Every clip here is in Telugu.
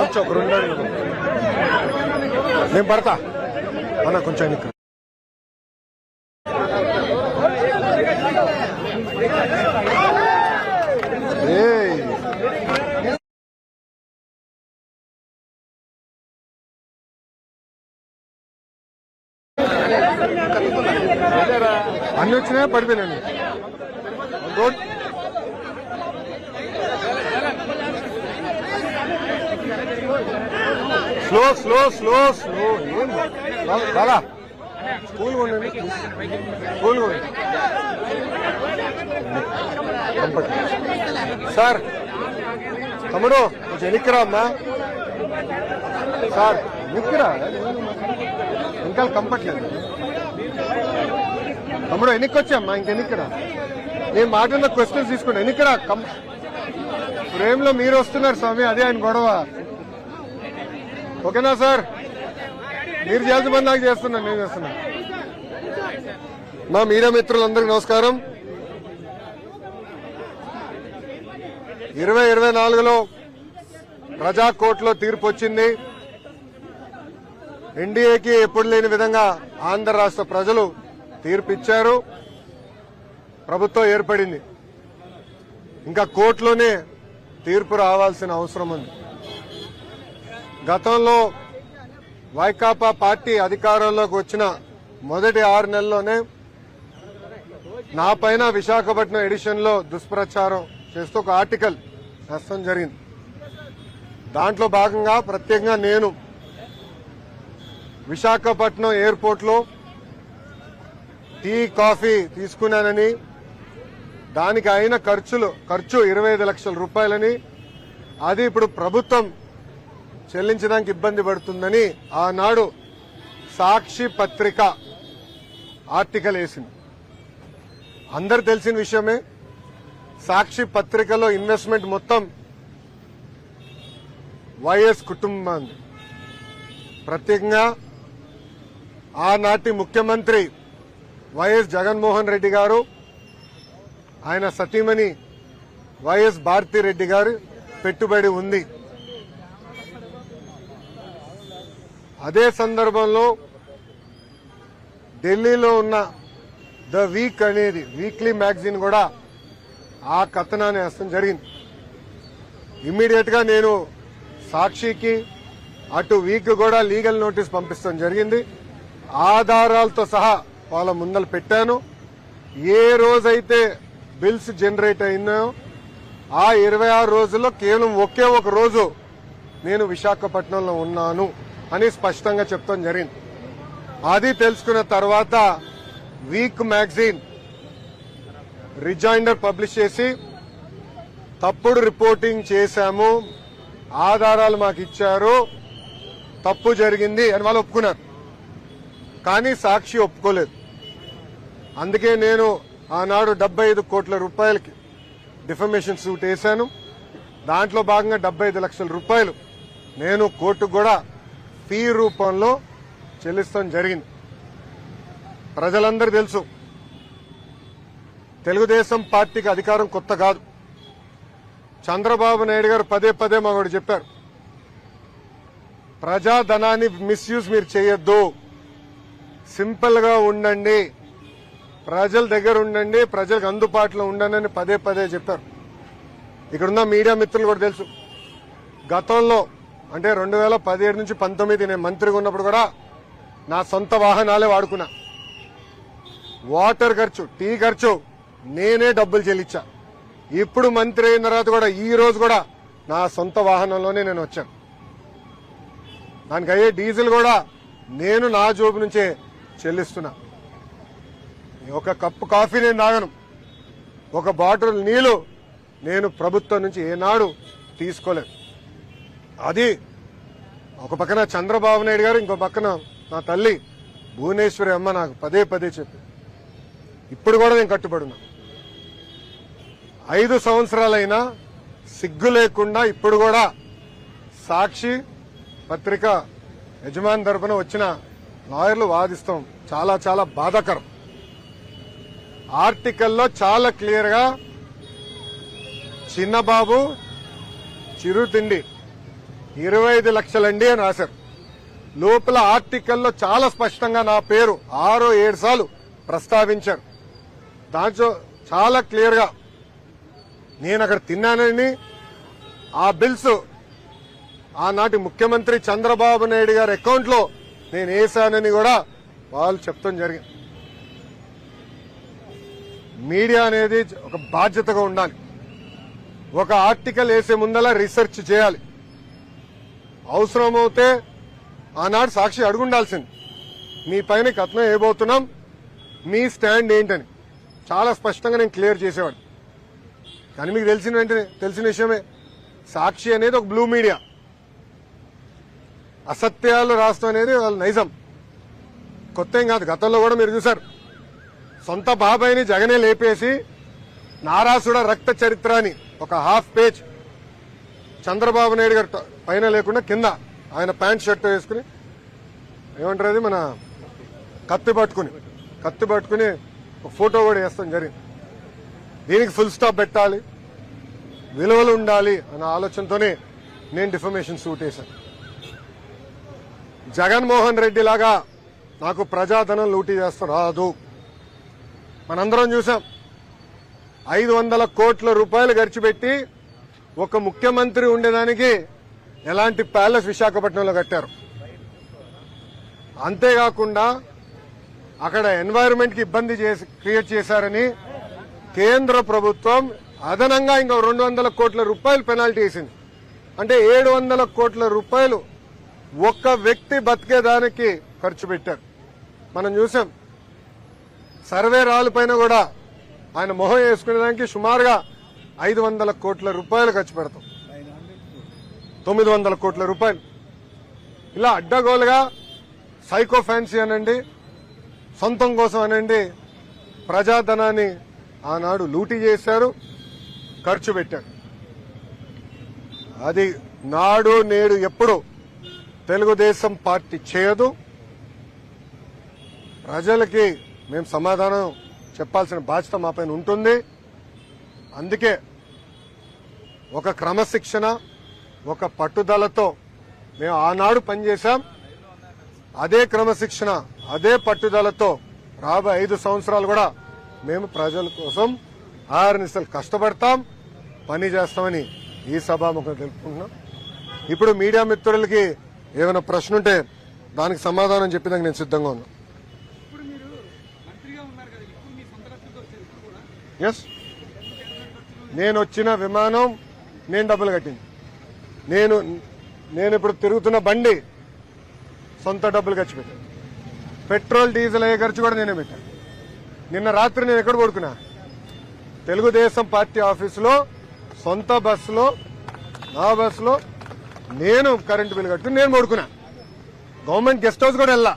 కొంచెం ఒక 2 అడుగులు నేను పడతా అన్న కొంచెం ఎన్నిక అన్ని వచ్చినా పడిపోయినాను road slow slow slow slow ఏం చాలా స్కూల్ కొండండి స్కూల్ కొండండి సార్ తమ్ముడు కొంచెం ఎన్నికరా అమ్మా సార్ ఎన్నికరా ఇంకా కంపట్లేదు తమ్ముడు ఎన్నికొచ్చామ్మా ఇంకెన్నికరా నేను మాట్లాడిన క్వశ్చన్స్ తీసుకున్నా ఎన్నికరా ఫ్రేమ్ లో మీరు వస్తున్నారు స్వామి అదే ఆయన గొడవ ఓకేనా సార్ మీరు చేయాల్సిన పని నాకు చేస్తున్నాను నేను చేస్తున్నా మా మీడియా మిత్రులందరికీ నమస్కారం 2024లో ప్రజా కోర్టులో తీర్పు వచ్చింది ఎన్డీఏకి ఎప్పుడు లేని విధంగా ఆంధ్ర రాష్ట్ర ప్రజలు తీర్పు ఇచ్చారు ప్రభుత్వం ఏర్పడింది ఇంకా కోర్టులోనే తీర్పు రావాల్సిన అవసరం ఉంది గతంలో వైకాపా పార్టీ అధికారంలోకి వచ్చిన మొదటి 6 నెలల్లోనే నా పైన విశాఖపట్నం ఎడిషన్ లో దుష్ప్రచారం చేస్తూ ఒక ఆర్టికల్ రాయడం జరిగింది దాంట్లో భాగంగా ప్రత్యేకంగా నేను విశాఖపట్నం ఎయిర్పోర్ట్ లో టీ కాఫీ తీసుకున్నానని దానికి అయిన ఖర్చు 25 లక్షల రూపాయలని అది ఇప్పుడు ప్రభుత్వం చెల్లించడానికి ఇబ్బంది పడుతుందని ఆనాడు సాక్షి పత్రిక ఆర్టికల్ వేసింది అందరు తెలిసిన విషయమే సాక్షి పత్రికలో ఇన్వెస్ట్మెంట్ మొత్తం వైఎస్ కుటుంబం ప్రత్యేకంగా ఆనాటి ముఖ్యమంత్రి వైఎస్ జగన్మోహన్ రెడ్డి గారు ఆయన సతీమణి వైఎస్ భారతిరెడ్డి గారు పెట్టుబడి ఉంది అదే సందర్భంలో ఢిల్లీలో ఉన్న ద వీక్ అనేది వీక్లీ మ్యాగజైన్ కూడా ఆ కథనాన్ని వేయడం జరిగింది ఇమ్మీడియట్ గా నేను సాక్షికి అటు వీక్ కూడా లీగల్ నోటీస్ పంపిస్తాం జరిగింది ఆధారాలతో సహా వాళ్ళ ముందలు పెట్టాను ఏ రోజైతే బిల్స్ జనరేట్ అయినాయో ఆ 26 రోజుల్లో కేవలం ఒకే ఒక రోజు నేను విశాఖపట్నంలో ఉన్నాను అని స్పష్టంగా చెప్తాం జరిగింది అది తెలుసుకున్న తర్వాత వీక్ మ్యాగజైన్ రిజైండర్ పబ్లిష్ చేసి తప్పుడు రిపోర్టింగ్ చేశాము ఆధారాలు మాకు ఇచ్చారు తప్పు జరిగింది అని వాళ్ళు ఒప్పుకున్నారు కానీ సాక్షి ఒప్పుకోలేదు అందుకే నేను ఆనాడు 75 కోట్ల రూపాయలకి డిఫమేషన్ సూట్ వేశాను దాంట్లో భాగంగా 75 లక్షల రూపాయలు నేను కోర్టుకు కూడా ఫీ రూపంలో చెల్లిస్తాం జరిగింది ప్రజలందరూ తెలుసు తెలుగుదేశం పార్టీకి అధికారం కొత్త కాదు చంద్రబాబు నాయుడు గారు పదే పదే మాకు చెప్పారు ప్రజాధనాన్ని మిస్యూజ్ మీరు చేయొద్దు సింపుల్ గా ఉండండి ప్రజల దగ్గర ఉండండి ప్రజలకు అందుబాటులో ఉండండి అని పదే పదే చెప్పారు ఇక్కడున్న మీడియా మిత్రులు కూడా తెలుసు గతంలో అంటే 2017 నుంచి 19 నేను మంత్రిగా ఉన్నప్పుడు కూడా నా సొంత వాహనాలే వాడుకున్నా వాటర్ ఖర్చు టీ ఖర్చు నేనే డబ్బులు చెల్లించా ఇప్పుడు మంత్రి అయిన తర్వాత కూడా ఈ రోజు కూడా నా సొంత వాహనంలోనే నేను వచ్చాను దానికి అయ్యే డీజిల్ కూడా నేను నా జోబు నుంచే చెల్లిస్తున్నా ఒక కప్పు కాఫీ నేను తాగను ఒక బాటిల్ నీళ్లు నేను ప్రభుత్వం నుంచి ఏనాడు తీసుకోలేదు అది ఒక పక్కన చంద్రబాబు నాయుడు గారు ఇంకో పక్కన నా తల్లి భువనేశ్వరి అమ్మ నాకు పదే పదే చెప్పి ఇప్పుడు కూడా నేను కట్టుబడున్నా 5 సంవత్సరాలైనా సిగ్గు లేకుండా ఇప్పుడు కూడా సాక్షి పత్రిక యజమాని తరపున వచ్చిన లాయర్లు వాదిస్తాం చాలా చాలా బాధాకరం ఆర్టికల్లో చాలా క్లియర్ గా చిన్నబాబు చిరుతిండి 25 లక్షలండి అని రాశారు. లోపల ఆర్టికల్లో చాలా స్పష్టంగా నా పేరు 6-7 సార్లు ప్రస్తావించారు. దాంట్లో చాలా క్లియర్ గా నేను అక్కడ తిన్నానని, ఆ బిల్స్ ఆనాటి ముఖ్యమంత్రి చంద్రబాబు నాయుడు గారి అకౌంట్ లో నేను వేశానని కూడా వాళ్ళు చెప్తాం జరిగింది. మీడియా అనేది ఒక బాధ్యతగా ఉండాలి. ఒక ఆర్టికల్ వేసే ముందలా రీసెర్చ్ చేయాలి. అవసరమవుతే ఆనాడు సాక్షి అడుగుండాల్సింది, మీ పైన కథనం వేయబోతున్నాం, మీ స్టాండ్ ఏంటని చాలా స్పష్టంగా నేను క్లియర్ చేసేవాడు. కానీ మీకు తెలిసిన వెంటనే తెలిసిన విషయమే, సాక్షి అనేది ఒక బ్లూ మీడియా. అసత్యాలు రాష్ట్రం అనేది వాళ్ళ నైజం, కొత్త ఏం కాదు. గతంలో కూడా మీరు చూశారు, సొంత బాబాయిని జగనే లేపేసి నారాసుడ రక్త చరిత్ర అని ఒక హాఫ్ పేజ్ చంద్రబాబు నాయుడు గారి పైన లేకుండా కింద ఆయన ప్యాంట్ షర్ట్ వేసుకుని, ఏమంటారు అది, మన కత్తి పట్టుకుని ఒక ఫోటో కూడా వేస్తాం జరిగింది. దీనికి ఫుల్ స్టాప్ పెట్టాలి, విలువలు ఉండాలి అన్న ఆలోచనతోనే నేను డిఫమేషన్ సూట్ వేశాను. జగన్మోహన్ రెడ్డి లాగా నాకు ప్రజాధనం లూటీ చేస్తూ రాదు. మనందరం చూసాం, 500 కోట్ల రూపాయలు ఖర్చు పెట్టి ఒక ముఖ్యమంత్రి ఉండేదానికి ఎలాంటి ప్యాలెస్ విశాఖపట్నంలో కట్టారు. అంతేకాకుండా అక్కడ ఎన్వైరన్మెంట్ కి ఇబ్బంది క్రియేట్ చేశారని కేంద్ర ప్రభుత్వం అదనంగా ఇంకా 200 కోట్ల రూపాయలు పెనాల్టీ వేసింది. అంటే 700 కోట్ల రూపాయలు ఒక్క వ్యక్తి బతికేదానికి ఖర్చు పెట్టారు. మనం చూసాం, సర్వే రాళ్ళ పైన కూడా ఆయన మొహం వేసుకునేదానికి సుమారుగా 500 కోట్ల రూపాయలు ఖర్చు పెడతాం, 900 కోట్ల రూపాయలు. ఇలా అడ్డగోలుగా సైకో ఫ్యాన్సీ అనండి, సొంతం కోసం అనండి, ప్రజాధనాన్ని ఆనాడు లూటీ చేశారు, ఖర్చు పెట్టారు. అది నాడు నేడు ఎప్పుడు తెలుగుదేశం పార్టీ చేయదు. ప్రజలకి మేము సమాధానం చెప్పాల్సిన బాధ్యత మా పైన ఉంటుంది. అందుకే ఒక క్రమశిక్షణ, ఒక పట్టుదలతో మేము ఆనాడు పనిచేశాం. అదే క్రమశిక్షణ, అదే పట్టుదలతో రాబోయే 5 సంవత్సరాలు కూడా మేము ప్రజల కోసం ఆర్నిసలు కష్టపడతాం, పని చేస్తామని ఈ సభాముఖం తెలుపుకుంటున్నాం. ఇప్పుడు మీడియా మిత్రులకి ఏమైనా ప్రశ్న ఉంటే దానికి సమాధానం చెప్పేందుకు నేను సిద్ధంగా ఉన్నా. ఎస్, నేను వచ్చిన విమానం నేను డబ్బులు కట్టింది. నేను ఇప్పుడు తిరుగుతున్న బండి సొంత డబ్బులు ఖర్చు పెట్టాను. పెట్రోల్ డీజిల్ అయ్యే ఖర్చు కూడా నేనే పెట్టాను. నిన్న రాత్రి నేను ఎక్కడ పడుకున్నా? తెలుగుదేశం పార్టీ ఆఫీసులో, సొంత బస్సులో, నా బస్సులో నేను కరెంటు బిల్లు కట్టుకుని నేను పడుకున్నా. గవర్నమెంట్ గెస్ట్ హౌస్ కూడా వెళ్ళా.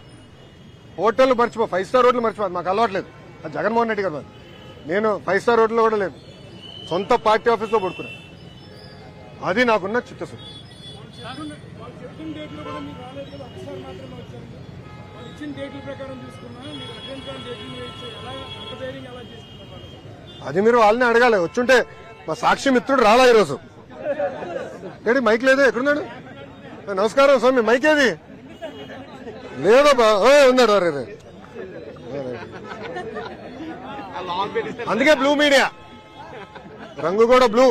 హోటల్ మర్చిపో, 5 స్టార్ హోటల్ మర్చిపో, మాకు అలవాట్లేదు. అది జగన్మోహన్ రెడ్డి గారు. నేను 5 స్టార్ హోటల్లో కూడా లేదు, సొంత పార్టీ ఆఫీస్లో పడుకున్నా. అది నాకున్న చిత్తశుద్ధి. అది మీరు వాళ్ళని అడగాలి. వచ్చుంటే మా సాక్షి మిత్రుడు రాలా ఈరోజు. ఏడి మైక్ లేదు, ఎక్కడున్నాడు? నమస్కారం స్వామి, మైక్ ఏది? లేదబ్బా, ఉన్నాడు. అరే, అందుకే బ్లూ మీడియా, రంగు కూడా బ్లూ.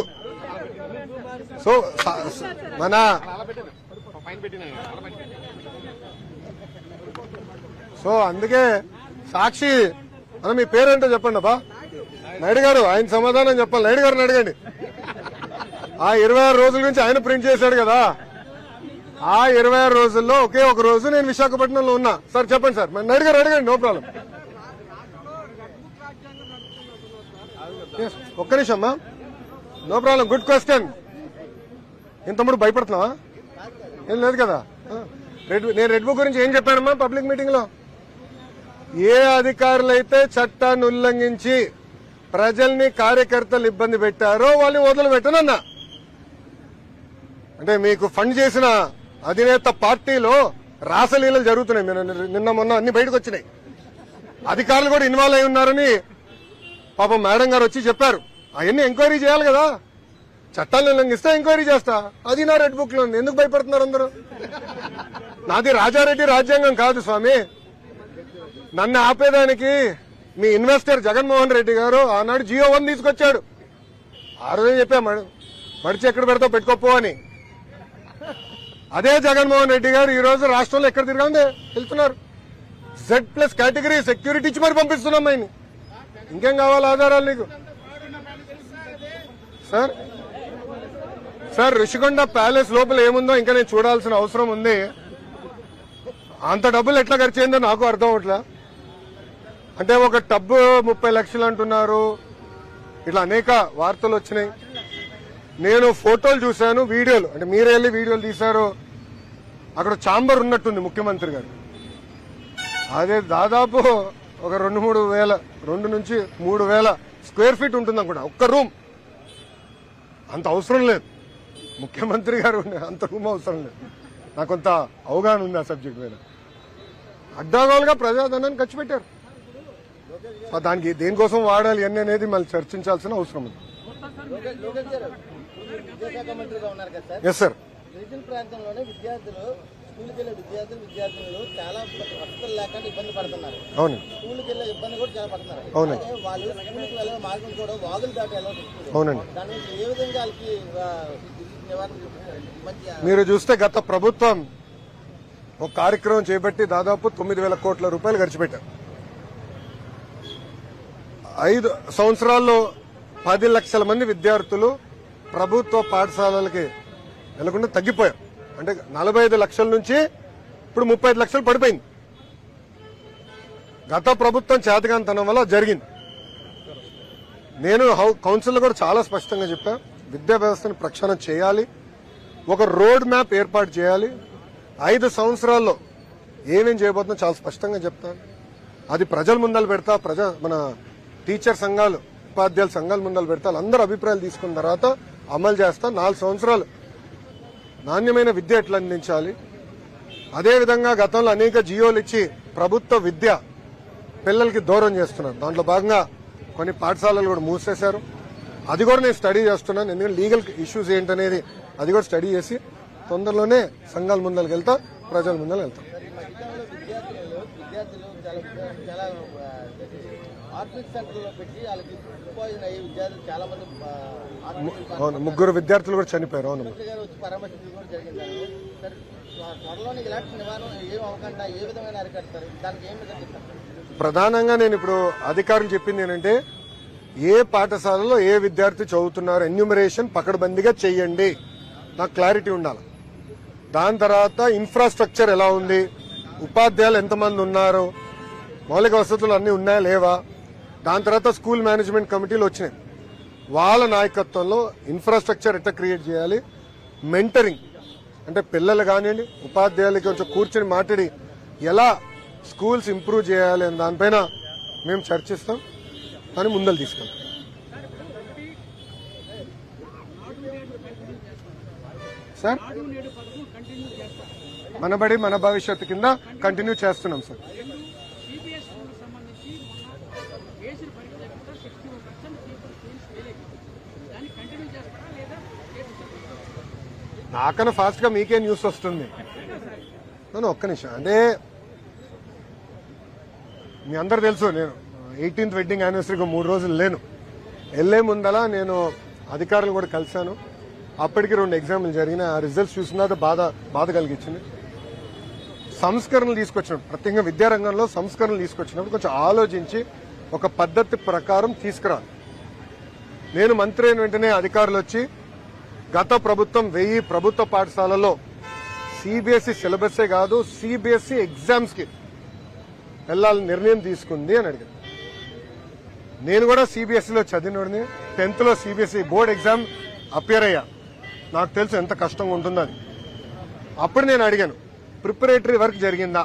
సో మన అందుకే సాక్షి అన్న, మీ పేరేంటో చెప్పండి అబ్బా. నాయుడు గారు, ఆయన సమాధానం చెప్పాలి. నాయుడు గారిని అడగండి. ఆ 26 రోజుల నుంచి ఆయన ప్రింట్ చేశాడు కదా, ఆ 26 రోజుల్లో ఒకే ఒక రోజు నేను విశాఖపట్నంలో ఉన్నా. సార్ చెప్పండి సార్. నాయుడు గారు అడగండి, నో ప్రాబ్లం. ఒక్క నిమిషం అమ్మా, నో ప్రాబ్లం. Good question. ఇంతముడు భయపడుతున్నావా? ఏం లేదు కదా. నేను రెడ్ బుక్ గురించి ఏం చెప్పానమ్మా పబ్లిక్ మీటింగ్ లో? ఏ అధికారులైతే చట్టాన్ని ఉల్లంఘించి ప్రజల్ని, కార్యకర్తలు ఇబ్బంది పెట్టారో వాళ్ళని వదిలిపెట్టనన్నా. అంటే మీకు ఫండ్ చేసిన అధినేత పార్టీలో రాసలీలలు జరుగుతున్నాయి. నిన్న మొన్న అన్ని బయటకు వచ్చినాయి. అధికారులు కూడా ఇన్వాల్వ్ అయి ఉన్నారని పాపం మేడం గారు వచ్చి చెప్పారు. అవన్నీ ఎంక్వైరీ చేయాలి కదా. చట్టాలను ఉల్లంఘిస్తే ఎంక్వైరీ చేస్తా. అది నా రెడ్ బుక్ లో ఉంది. ఎందుకు భయపడుతున్నారు అందరూ? నాది రాజారెడ్డి రాజ్యాంగం కాదు స్వామి. నన్ను ఆపేదానికి మీ ఇన్వెస్టర్ జగన్మోహన్ రెడ్డి గారు ఆనాడు జియో 1 తీసుకొచ్చాడు. ఆ రోజే చెప్పా మడిచి ఎక్కడ పెడతావు పెట్టుకోపో అని. అదే జగన్మోహన్ రెడ్డి గారు ఈ రోజు రాష్ట్రంలో ఎక్కడ తిరగాలి వెళ్తున్నారు. Z+ కేటగిరీ సెక్యూరిటీ ఇచ్చి మరి పంపిస్తున్నాం ఆయన్ని. ఇంకేం కావాలి ఆధారాలు నీకు? సార్ రిషికొండ ప్యాలెస్ లోపల ఏముందో ఇంకా నేను చూడాల్సిన అవసరం ఉంది. అంత డబ్బులు ఎట్లా ఖర్చు అయిందో నాకు అర్థం అవట్లా. అంటే ఒక టబ్బు 30 లక్షలు అంటున్నారు. ఇట్లా అనేక వార్తలు వచ్చినాయి. నేను ఫోటోలు చూశాను, వీడియోలు, అంటే మీరే వెళ్ళి వీడియోలు తీశారు. అక్కడ ఛాంబర్ ఉన్నట్టుంది ముఖ్యమంత్రి గారు. అదే దాదాపు ఒక 2 నుంచి 3 వేల స్క్వేర్ ఫీట్ ఉంటుంది అనుకుంటా ఒక్క రూమ్. అంత అవసరం లేదు ముఖ్యమంత్రి గారు, అంత రూమ్ అవసరం లేదు. నాకు కొంత అవగాహన ఉంది ఆ సబ్జెక్ట్ మీద. అడ్డాగోలుగా ప్రజాధనాన్ని ఖర్చు పెట్టారు. దానికి దేనికోసం వాడాలి అని అనేది మళ్ళీ చర్చించాల్సిన అవసరం ఉంది. Yes sir. గిరిజన ప్రాంతంలోనే విద్యార్థులు స్కూల్కి వెళ్లే విద్యార్థులు చాలా వసతులు లేకుండా ఇబ్బంది పడుతున్నారు. అవును. స్కూల్కి వెళ్లే ఇబ్బంది కూడా చాలా పడుతున్నారు. అవునండి. వాళ్ళు స్కూల్కి వెళ్ళే మార్గం కూడా వాగులు దాటి వెళ్ళాలి. అవునండి. దాని ఏ విధంగా వాళ్ళకి నివారణ మంచి మీరు చూస్తే గత ప్రభుత్వం ఒక కార్యక్రమం చేపట్టి దాదాపు 9,000 కోట్ల రూపాయలు ఖర్చు పెట్టారు. 5 సంవత్సరాల్లో 10 లక్షల మంది విద్యార్థులు ప్రభుత్వ పాఠశాలలకి వెళ్లకుండా తగ్గిపోయారు. అంటే 45 లక్షల నుంచి ఇప్పుడు 35 లక్షలు పడిపోయింది. గత ప్రభుత్వం చేతకానితనం వల్ల జరిగింది. నేను కౌన్సిల్లో కూడా చాలా స్పష్టంగా చెప్పా, విద్యా వ్యవస్థను ప్రక్షాళన చేయాలి, ఒక రోడ్ మ్యాప్ ఏర్పాటు చేయాలి. 5 సంవత్సరాల్లో ఏమేం చేయబోతుందో చాలా స్పష్టంగా చెప్తాను. అది ప్రజల ముందలు పెడతా, మన టీచర్ సంఘాలు, ఉపాధ్యాయుల సంఘాల ముందలు పెడతా. అందరూ అభిప్రాయాలు తీసుకున్న తర్వాత అమలు చేస్తా. 4 సంవత్సరాలు నాణ్యమైన విద్య ఎట్లా అందించాలి. అదేవిధంగా గతంలో అనేక జియోలు ఇచ్చి ప్రభుత్వ విద్య పిల్లలకి దూరం చేస్తున్నారు. దాంట్లో భాగంగా కొన్ని పాఠశాలలు కూడా మూసేశారు. అది కూడా నేను స్టడీ చేస్తున్నాను. ఎందుకంటే లీగల్ ఇష్యూస్ ఏంటనేది అది కూడా స్టడీ చేసి తొందరలోనే సంఘాల ముందరికి వెళ్తా, ప్రజల ముందర వెళ్తాం. చాలా ఆర్ఫిక్ సెంటర్లో పెట్టి వాళ్ళకి పాయిజన్ అయ్యే విద్యార్థులు చాలా మంది అవును, 3 విద్యార్థులు కూడా చనిపోయారు. అవును, వచ్చి పరామర్శించడం కూడా జరిగింది. సరే, త్వరలోనే ఇలాంటి నివారణ ఏం అవ్వకుండా ఏ విధమైన అరికడతారు? దానికి ఏం చెప్తారు? ప్రధానంగా నేను ఇప్పుడు అధికారులు చెప్పింది ఏంటంటే, ఏ పాఠశాలలో ఏ విద్యార్థి చదువుతున్నారు ఎన్యూమరేషన్ పకడ్బందీగా చెయ్యండి. నాకు క్లారిటీ ఉండాలి. దాని తర్వాత ఇన్ఫ్రాస్ట్రక్చర్ ఎలా ఉంది, ఉపాధ్యాయులు ఎంతమంది ఉన్నారు, మౌలిక వసతులు అన్ని ఉన్నాయా లేవా. దాని తర్వాత స్కూల్ మేనేజ్మెంట్ కమిటీలు వచ్చినాయి. వాళ్ళ నాయకత్వంలో ఇన్ఫ్రాస్ట్రక్చర్ ఎట్లా క్రియేట్ చేయాలి, మెంటరింగ్ అంటే పిల్లలు కానివ్వండి ఉపాధ్యాయులకి కొంచెం కూర్చొని మాట్లాడి ఎలా స్కూల్స్ ఇంప్రూవ్ చేయాలి అని దానిపైన మేము చర్చిస్తాం అని ముందలు తీసుకెళ్తాం. సార్, మనబడి మన భవిష్యత్తు కింద కంటిన్యూ చేస్తున్నాం సార్. నాకన్నా ఫాస్ట్ గా మీకే న్యూస్ వస్తుంది. నేను ఒక్క నిమిషం, అంటే మీ అందరు తెలుసు నేను 18th వెడ్డింగ్ యానివర్సరీకి 3 రోజులు లేను. వెళ్లే ముందలా నేను అధికారులు కూడా కలిశాను. అప్పటికి 2 ఎగ్జామ్లు జరిగిన ఆ రిజల్ట్స్ చూసిన బాధ కలిగించింది. సంస్కరణలు తీసుకొచ్చినప్పుడు, ప్రత్యేకంగా విద్యారంగంలో సంస్కరణలు తీసుకొచ్చినప్పుడు కొంచెం ఆలోచించి ఒక పద్ధతి ప్రకారం తీసుకురాలి. నేను మంత్రి అయిన వెంటనే అధికారులు వచ్చి గత ప్రభుత్వం 1000 ప్రభుత్వ పాఠశాలలో సిబిఎస్ఈ సిలబసే కాదు సిబిఎస్ఈ ఎగ్జామ్స్ కి వెళ్లాలని నిర్ణయం తీసుకుంది అని అడిగారు. నేను కూడా సిబిఎస్ఈలో చదివినోడిని. 10th లో సిబిఎస్ఈ బోర్డ్ ఎగ్జామ్ అపియర్ అయ్యా. నాకు తెలుసు ఎంత కష్టంగా ఉంటుందో అది. అప్పుడు నేను అడిగాను, ప్రిపరేటరీ వర్క్ జరిగిందా,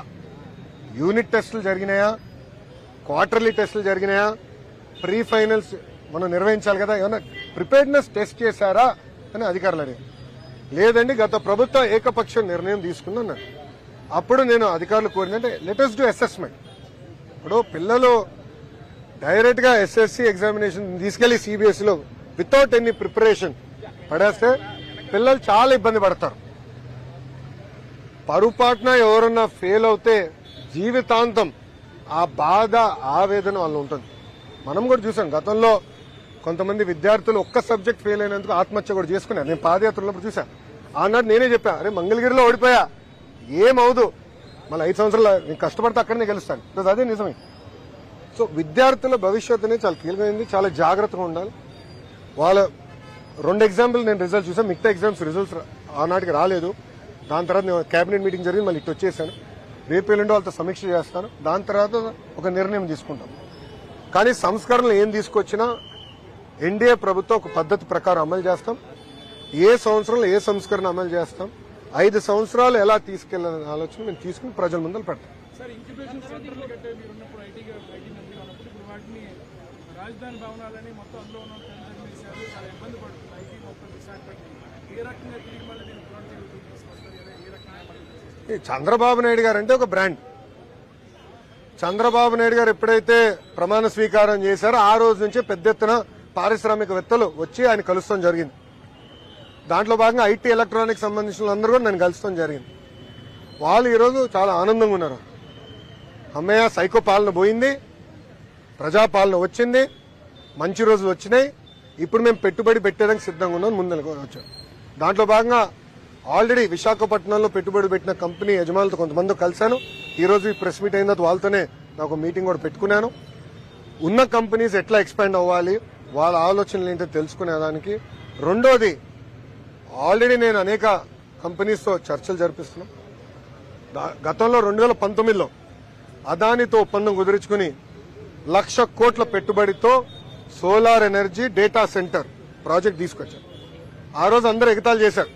యూనిట్ టెస్టులు జరిగినాయా, క్వార్టర్లీ టెస్టులు జరిగినాయా, ప్రీ ఫైనల్స్ మనం నిర్వహించాలి కదా, ఏమన్నా ప్రిపేర్డ్నెస్ టెస్ట్ చేశారా అని అధికారులు అడిగారు. లేదండి గత ప్రభుత్వం ఏకపక్ష నిర్ణయం తీసుకుందన్నారు. అప్పుడు నేను అధికారులు కోరిందంటే లెట్ us డూ అసెస్మెంట్. ఇప్పుడు పిల్లలు డైరెక్ట్ గా ఎస్ఎస్సి ఎగ్జామినేషన్ తీసుకెళ్లి సిబిఎస్ఈలో వితౌట్ ఎనీ ప్రిపరేషన్ పడేస్తే పిల్లలు చాలా ఇబ్బంది పడతారు. పొరపాటున ఎవరన్నా ఫెయిల్ అవుతే జీవితాంతం ఆ బాధ ఆవేదన వాళ్ళు ఉంటుంది. మనం కూడా చూసాం గతంలో కొంతమంది విద్యార్థులు ఒక్క సబ్జెక్ట్ ఫెయిల్ అయినందుకు ఆత్మహత్య కూడా చేసుకున్నారు. నేను పాదయాత్రలో చూశాను. ఆనాడు నేనే చెప్పా, అరే మంగళగిరిలో ఓడిపోయా ఏమవుదు, మళ్ళీ 5 సంవత్సరాలు నేను కష్టపడితే అక్కడనే గెలుస్తాను. ప్లస్ అదే నిజమే. సో విద్యార్థుల భవిష్యత్తు అనేది చాలా కీలకమైంది, చాలా జాగ్రత్తగా ఉండాలి. వాళ్ళ 2 ఎగ్జాంపుల్ నేను రిజల్ట్ చూసాను, మిగతా ఎగ్జామ్స్ రిజల్ట్స్ ఆనాటికి రాలేదు. దాని తర్వాత నేను కేబినెట్ మీటింగ్ జరిగింది, మళ్ళీ ఇటు వచ్చేసాను. రేపు ఎల్లుండి వాళ్ళతో సమీక్ష చేస్తాను, దాని తర్వాత ఒక నిర్ణయం తీసుకుంటాం. కానీ సంస్కరణలు ఏం తీసుకొచ్చినా ఎన్డీఏ ప్రభుత్వం ఒక పద్ధతి ప్రకారం అమలు చేస్తాం. ఏ సంవత్సరంలో ఏ సంస్కరణ అమలు చేస్తాం, 5 సంవత్సరాలు ఎలా తీసుకెళ్లాలనే ఆలోచన మేము తీసుకుని ప్రజల ముందు పెడతాం. సార్, ఇంక్యుబేషన్ సెంటర్లు కట్టే మీరు ఉన్నప్పుడు ఐటీ మంత్రిగా ఉన్నప్పుడు ఇప్పుడు వాటిని రాజధాని భవనాలని మొత్తం అందులో ఉన్న చేశారు, చాలా ఇబ్బంది పడుతుంది ఐటీ మొత్తం విశాఖపట్నం. ఏ రకంగా తిరిగి మళ్ళీ నేను పునరుద్ధరణ తీసుకొస్తారు, ఏ రకంగా చంద్రబాబు నాయుడు గారు అంటే ఒక బ్రాండ్. చంద్రబాబు నాయుడు గారు ఎప్పుడైతే ప్రమాణ స్వీకారం చేశారో ఆ రోజు నుంచే పెద్ద ఎత్తున పారిశ్రామికవేత్తలు వచ్చి ఆయన కలుస్తాం జరిగింది. దాంట్లో భాగంగా ఐటీ ఎలక్ట్రానిక్స్ సంబంధించిన అందరూ కూడా నేను కలుస్తాం జరిగింది. వాళ్ళు ఈరోజు చాలా ఆనందంగా ఉన్నారు. అమ్మయ్య సైకో పాలన పోయింది, ప్రజాపాలన వచ్చింది, మంచి రోజులు వచ్చినాయి, ఇప్పుడు మేము పెట్టుబడి పెట్టడానికి సిద్ధంగా ఉన్నాం ముందు వచ్చాం. దాంట్లో భాగంగా ఆల్రెడీ విశాఖపట్నంలో పెట్టుబడి పెట్టిన కంపెనీ యజమానులతో కొంతమంది కలిశాను. ఈ రోజు ఈ ప్రెస్ మీట్ అయిన తర్వాత వాళ్ళతోనే నాకు మీటింగ్ కూడా పెట్టుకున్నాను. ఉన్న కంపెనీస్ ఎట్లా ఎక్స్పాండ్ అవ్వాలి, వాళ్ళ ఆలోచనలు ఏంటో తెలుసుకునేదానికి. రెండోది, ఆల్రెడీ నేను అనేక కంపెనీస్తో చర్చలు జరిపిస్తున్నాం. గతంలో 2019లో అదానితో ఒప్పందం కుదుర్చుకుని 1,00,000 కోట్ల పెట్టుబడితో solar energy data centre project తీసుకొచ్చారు. ఆ రోజు అందరూ ఎగతాళి చేశారు.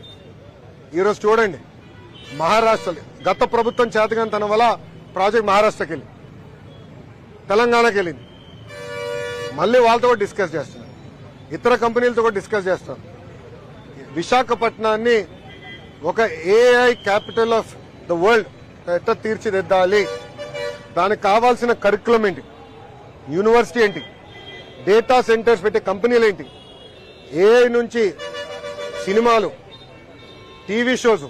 ఈరోజు చూడండి, మహారాష్ట్రలో గత ప్రభుత్వం చేతగానితనం వల్ల ప్రాజెక్ట్ మహారాష్ట్రకి వెళ్ళింది, తెలంగాణకి వెళ్ళింది. మళ్ళీ వాళ్ళతో కూడా డిస్కస్ చేస్తున్నారు, ఇతర కంపెనీలతో కూడా డిస్కస్ చేస్తారు. విశాఖపట్నాన్ని ఒక AI capital of the world ఎట్లా తీర్చిదిద్దాలి, దానికి కావాల్సిన కరికులం ఏంటి, యూనివర్సిటీ ఏంటి, డేటా సెంటర్స్ పెట్టే కంపెనీలు ఏంటి, ఏఐ నుంచి సినిమాలు, టీవీ షోస్,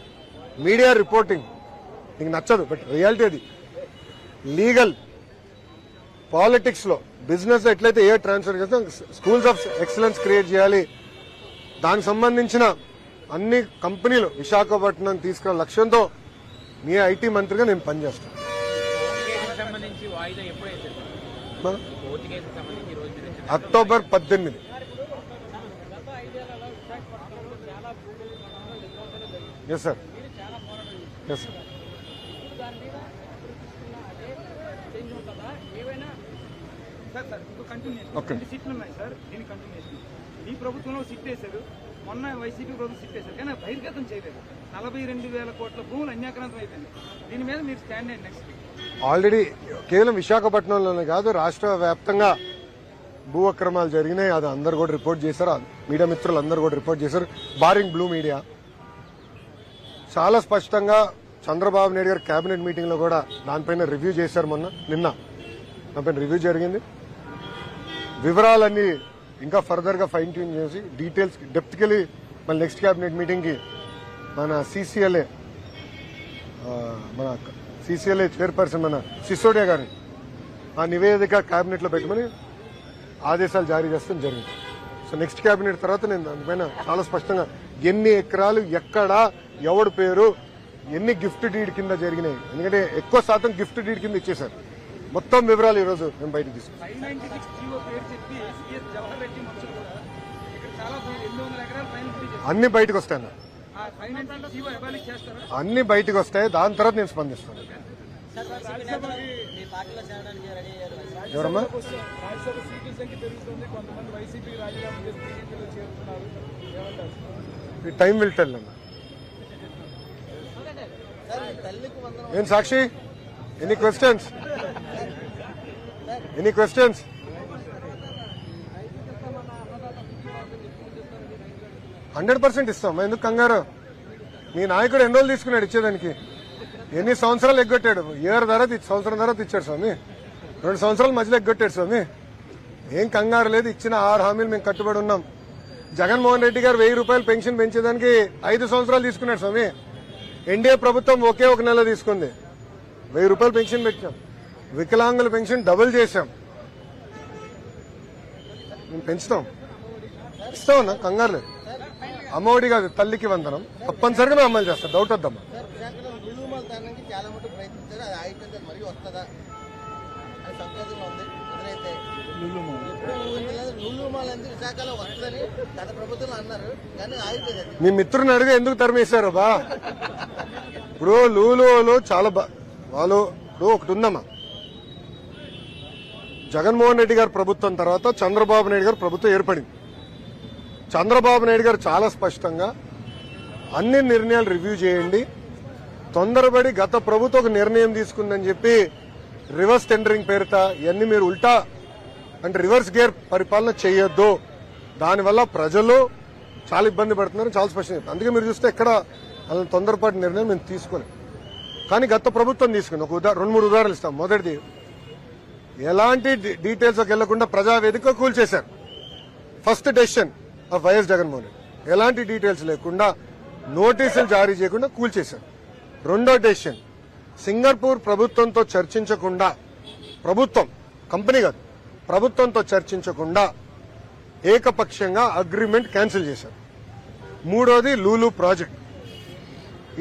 మీడియా రిపోర్టింగ్. నీకు నచ్చదు బట్ రియాలిటీ అది. లీగల్, పాలిటిక్స్ లో, బిజినెస్ లో ఎట్లయితే ఏ ట్రాన్స్ఫర్ చేస్తాం, స్కూల్స్ ఆఫ్ ఎక్సలెన్స్ క్రియేట్ చేయాలి. దానికి సంబంధించిన అన్ని కంపెనీలు విశాఖపట్నం తీసుకున్న లక్ష్యంతో మీ ఐటీ మంత్రిగా నేను పనిచేస్తాను. October 18. Yes sir, yes sir. Okay, సీట్లు ఉన్నాయి సార్, దీని కంటిన్యూషన్. ఈ ప్రభుత్వంలో సిట్ వేశారు, మొన్న వైసీపీ ప్రభుత్వం సిట్ వేశారు, కానీ బహిర్గతం చేయలేదు. 42,000 కోట్ల భూములు అన్యాక్రాంతం అయిపోయింది. దీని మీద మీరు స్టాండ్ అయ్యండి నెక్స్ట్. ఆల్రెడీ కేవలం విశాఖపట్నంలోనే కాదు, రాష్ట్ర వ్యాప్తంగా భూ అక్రమాలు జరిగినాయి. అది అందరు కూడా రిపోర్ట్ చేశారు, మీడియా మిత్రులు అందరూ కూడా రిపోర్ట్ చేశారు, బారింగ్ బ్లూ మీడియా. చాలా స్పష్టంగా చంద్రబాబు నాయుడు గారు కేబినెట్ మీటింగ్ లో కూడా దానిపైన రివ్యూ చేశారు. నిన్న దానిపైన రివ్యూ జరిగింది. వివరాలన్నీ ఇంకా ఫర్దర్ గా ఫైన్ ట్యూన్ చేసి డీటెయిల్స్ డెప్త్ కెళ్ళి మళ్ళీ నెక్స్ట్ కేబినెట్ మీటింగ్ కి మన సిసిఎల్ఏ చైర్పర్సన్ మన సిసోడియా గారిని ఆ నివేదిక కేబినెట్ లో పెట్టమని ఆదేశాలు జారీ చేస్తాం జరిగింది. సో నెక్స్ట్ కేబినెట్ తర్వాత నేను దానిపైన చాలా స్పష్టంగా ఎన్ని ఎకరాలు, ఎక్కడ, ఎవడి పేరు, ఎన్ని గిఫ్ట్ డీడ్ కింద జరిగినాయి, ఎందుకంటే ఎక్కువ శాతం గిఫ్ట్ డీడ్ కింద ఇచ్చేశారు. మొత్తం వివరాలు ఈ రోజు మేము బయటకు తీసుకున్నాం. అన్ని బయటకు వస్తాయి, అన్ని బయటకు వస్తాయి. దాని తర్వాత నేను స్పందిస్తాను. ఎవరమ్మా? టైం విల్ టెల్ అన్న. ఏం సాక్షి, ఎనీ క్వశ్చన్స్? 100% ఇస్తాం. ఎందుకు కంగారు? మీ నాయకుడు ఎన్ని రోజులు తీసుకున్నాడు ఇచ్చేదానికి? ఎన్ని సంవత్సరాలు ఎగ్గొట్టాడు? ఏడు తర్వాత సంవత్సరం తర్వాత ఇచ్చాడు స్వామి, 2 సంవత్సరాల మధ్యలో ఎగ్గొట్టాడు స్వామి. ఏం కంగారు లేదు, ఇచ్చిన 6 హామీలు మేము కట్టుబడి ఉన్నాం. జగన్మోహన్ రెడ్డి గారు 1000 రూపాయలు పెన్షన్ పెంచేదానికి 5 సంవత్సరాలు తీసుకున్నాడు స్వామి. ఎన్డీఏ ప్రభుత్వం ఒకే ఒక నెల తీసుకుంది. 1000 రూపాయలు పెన్షన్ పెట్టాం. వికలాంగుల పెన్షన్ డబుల్ చేశాం. మేము పెంచుతాం, ఇస్తామన్నా, కంగారు లేదు. అమ్మఒడి కాదు, తల్లికి వందనం తప్పనిసరిగా మేము అమలు చేస్తాం, డౌట్ వద్దమ్మా. సార్ విశాఖలో లులు మాల్ తరలించి చాలా మటుకు ప్రయత్నించారు, అది ఆగిపోతే మరి వస్తుందా అని సంకేతంలో ఉంది. ఎదురైతే ఇప్పుడు లులు మాల్ ఎందుకు విశాఖలో వస్తుందని గత ప్రభుత్వంలో అన్నారు, కానీ ఆగిపోయింది. మీ మిత్రుని అడిగి ఎందుకు తరిమేశారు బా? ఇప్పుడు లూలు చాలా వాళ్ళు ఇప్పుడు ఒకటి ఉందమ్మా, జగన్మోహన్ రెడ్డి గారి ప్రభుత్వం తర్వాత చంద్రబాబు నాయుడు గారు ప్రభుత్వం ఏర్పడింది. చంద్రబాబు నాయుడు గారు చాలా స్పష్టంగా అన్ని నిర్ణయాలు రివ్యూ చేయండి, తొందరపడి గత ప్రభుత్వం ఒక నిర్ణయం తీసుకుందని చెప్పి రివర్స్ టెండరింగ్ పేరుత ఇవన్నీ మీరు ఉల్టా అంటే రివర్స్ గేర్ పరిపాలన చేయొద్దు, దానివల్ల ప్రజలు చాలా ఇబ్బంది పడుతున్నారు చాలా స్పష్టంగా. అందుకే మీరు చూస్తే ఎక్కడ అలా తొందరపాటు నిర్ణయం మేము తీసుకోలేం, కానీ గత ప్రభుత్వం తీసుకుంది. ఒక 2-3 ఉదాహరణలు ఇస్తాం. మొదటిది, ఎలాంటి డీటెయిల్స్కి వెళ్లకుండా ప్రజావేదిక కూల్చేశారు. First decision of YS Jaganmohan Reddy, ఎలాంటి డీటెయిల్స్ లేకుండా నోటీసులు జారీ చేయకుండా కూల్చేశారు. రెండో డెసిషన్, సింగపూర్ ప్రభుత్వంతో చర్చించకుండా, ప్రభుత్వం కంపెనీ కాదు ప్రభుత్వంతో చర్చించకుండా ఏకపక్షంగా అగ్రిమెంట్ క్యాన్సిల్ చేశారు. మూడోది లూలు ప్రాజెక్ట్.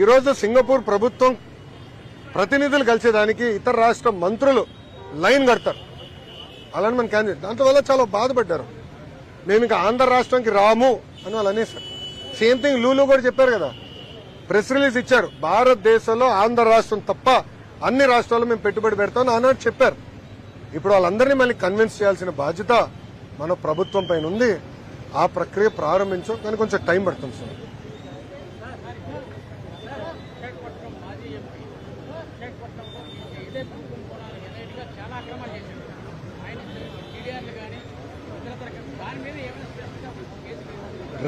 ఈరోజు సింగపూర్ ప్రభుత్వం ప్రతినిధులు కలిసేదానికి ఇతర రాష్ట్ర మంత్రులు లైన్ కడతారు, అలాని మనం క్యాన్సిల్. దాంట్లో వల్ల చాలా బాధపడ్డారు. మేము ఇంకా ఆంధ్ర రాష్ట్రానికి రాము అని వాళ్ళు అనేసారు. సేమ్ థింగ్ లూలు కూడా చెప్పారు కదా, ప్రెస్ రిలీజ్ ఇచ్చారు, భారతదేశంలో ఆంధ్ర రాష్ట్రం తప్ప అన్ని రాష్ట్రాల్లో మేము పెట్టుబడి పెడతామని ఆనాడు చెప్పారు. ఇప్పుడు వాళ్ళందరినీ మళ్ళీ కన్విన్స్ చేయాల్సిన బాధ్యత మన ప్రభుత్వం పైన ఉంది. ఆ ప్రక్రియ ప్రారంభించాం, కానీ కొంచెం టైం పడుతుంది సార్.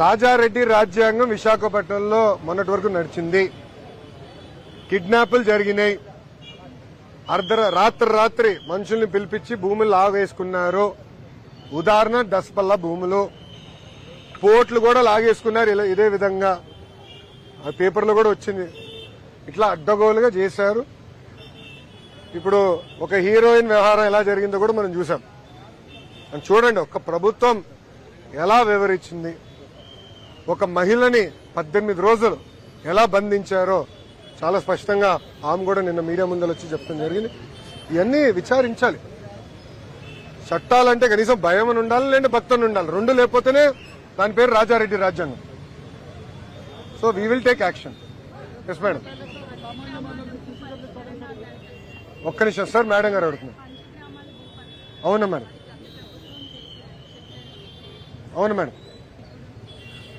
రాజారెడ్డి రాజ్యాంగం విశాఖపట్నంలో మొన్నటి వరకు నడిచింది. కిడ్నాపులు జరిగినాయి, రాత్రి మనుషుల్ని పిలిపించి భూములు లాగేసుకున్నారు. ఉదాహరణ దసపల్లా భూములు, పోర్ట్లు కూడా లాగేసుకున్నారు. ఇదే విధంగా ఆ పేపర్లో కూడా వచ్చింది. ఇట్లా అడ్డగోలుగా చేశారు. ఇప్పుడు ఒక హీరోయిన్ వ్యవహారం ఎలా జరిగిందో కూడా మనం చూసాం. చూడండి ఒక ప్రభుత్వం ఎలా వివరించింది, ఒక మహిళని 18 రోజులు ఎలా బంధించారో చాలా స్పష్టంగా ఆమె కూడా నిన్న మీడియా ముందర వచ్చి చెప్పడం జరిగింది. ఇవన్నీ విచారించాలి. చట్టాలంటే కనీసం భయం అని ఉండాలి, లేదంటే భక్తి అని ఉండాలి. రెండు లేకపోతేనే దాని పేరు రాజారెడ్డి రాజ్యాంగం. So we will take action. Yes madam. ఒక్క నిమిషం సార్, మేడం గారు అడుగుతున్నారు. అవునా మేడం, అవును మేడం.